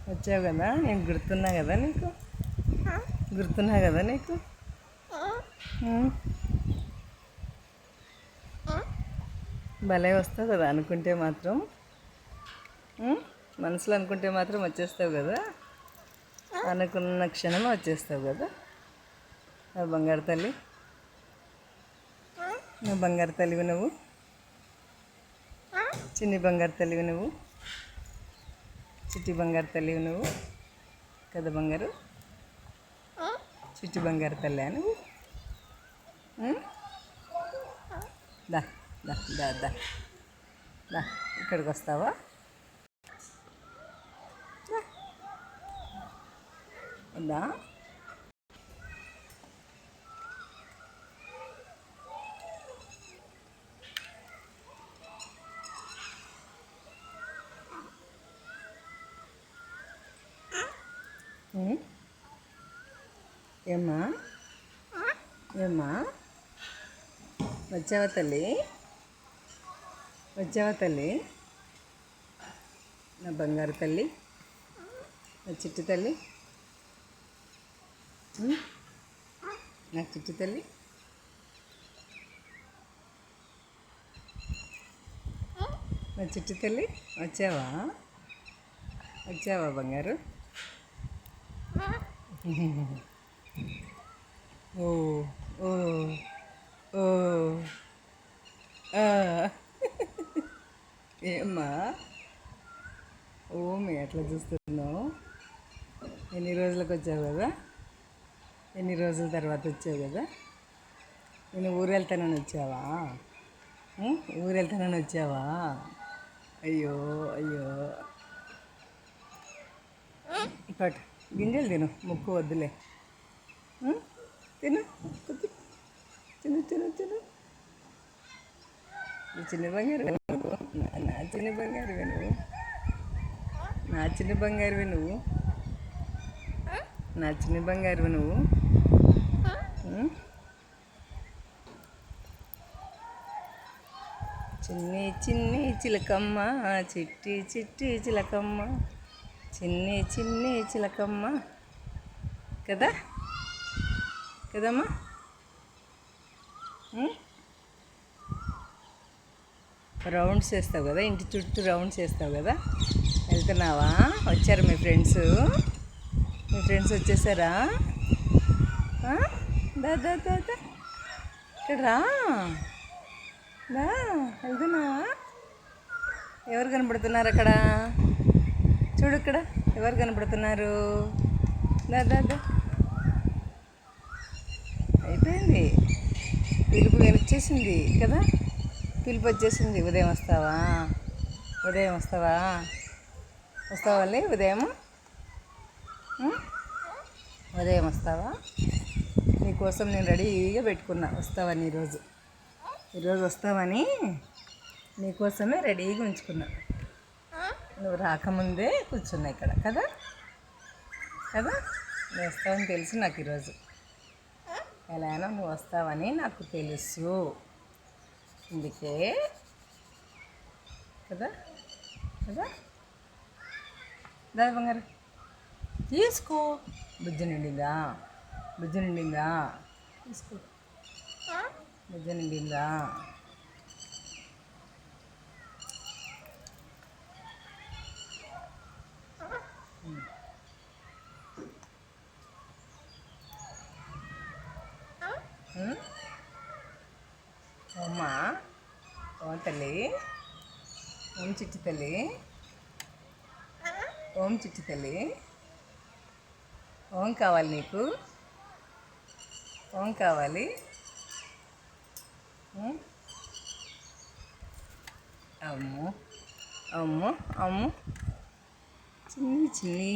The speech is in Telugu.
వచ్చావు కదా, నేను గుర్తున్నా కదా నీకు, గుర్తున్నా కదా నీకు. భలే వస్తావు కదా అనుకుంటే మాత్రం, మనసులో అనుకుంటే మాత్రం వచ్చేస్తావు కదా, అనుకున్న క్షణమే వచ్చేస్తావు కదా. నా బంగారు తల్లి, నా బంగారు తల్లివి నువ్వు, చిన్ని బంగారు తల్లివి నువ్వు, చిట్టి బంగారు తల్లివి నువ్వు కదా బంగారు, చిట్టి బంగారు తల్లి నువ్వు. దా దా దా దా దా, ఇక్కడికి వస్తావా? దా. ఏమ్మా, ఏమ్మా, వచ్చావా తల్లి, వచ్చావా తల్లి, నా బంగారు తల్లి, నా చిట్టి తల్లి, నా చిట్టి తల్లి. నా చిట్టి తల్లి, వచ్చావా, వచ్చావా బంగారు? ఓ ఓ ఓ ఏమ్మా, మీ ఎట్లా చూస్తున్నావు? ఎన్ని రోజులకు వచ్చావు కదా, ఎన్ని రోజుల తర్వాత వచ్చావు కదా. నేను ఊరు వెళ్తానని వచ్చావా? ఊరు వెళ్తానని వచ్చావా? అయ్యో అయ్యో, పట్టు గింజలు తిను, ముక్కు వద్దులే. తిను, తిను తిను తిను. చిన్న బంగారు, నా చిన్న బంగారువే నువ్వు, నా చిన్న బంగారువే నువ్వు, నా చిన్న బంగారువే నువ్వు. చిన్ని చిన్ని చిలకమ్మ, చిట్టి చిట్టి చిలకమ్మ, చిన్ని చిన్ని చిలకమ్మ కదా, కదమ్మా. రౌండ్స్ వేస్తావు కదా, ఇంటి చుట్టూ రౌండ్స్ వేస్తావు కదా. వెళ్తున్నావా? వచ్చారు మీ ఫ్రెండ్స్, మీ ఫ్రెండ్స్ వచ్చేసారా? దా దా దా దా, ఇక్కడ రా, దా, వెళ్తున్నావా? ఎవరు కనపడుతున్నారు అక్కడ? చూడు ఇక్కడ ఎవరు కనపడుతున్నారు? దా దా దా, అయిపోయింది, పిలుపు వచ్చేసింది కదా, పిలుపు వచ్చేసింది. ఉదయం వస్తావా? ఉదయం వస్తావా? వస్తావాలి ఉదయం, ఉదయం వస్తావా? నీకోసం నేను రెడీగా పెట్టుకున్నా, వస్తావని ఈరోజు, ఈరోజు వస్తావని నీకోసమే రెడీగా ఉంచుకున్నా. నువ్వు రాకముందే కూర్చున్నా ఇక్కడ కదా, కదా. నువ్వు వస్తావని తెలుసు నాకు ఈరోజు, ఎలానో నువ్వు వస్తావని నాకు తెలుసు, అందుకే కదా, కదా. దా బంగారు, తీసుకో. బుజ్జి నిండిందా? బుజ్జి నిండిందా? తీసుకో, బుజ్జి నిండిందా? అమ్మా, ఓం తల్లి, ఓం చిట్టి తల్లి, ఓం చిట్టి తల్లి, ఓం కావాలి నీకు, ఓం కావాలి. అమ్ము అమ్ము అమ్ము, చిన్ని చిన్ని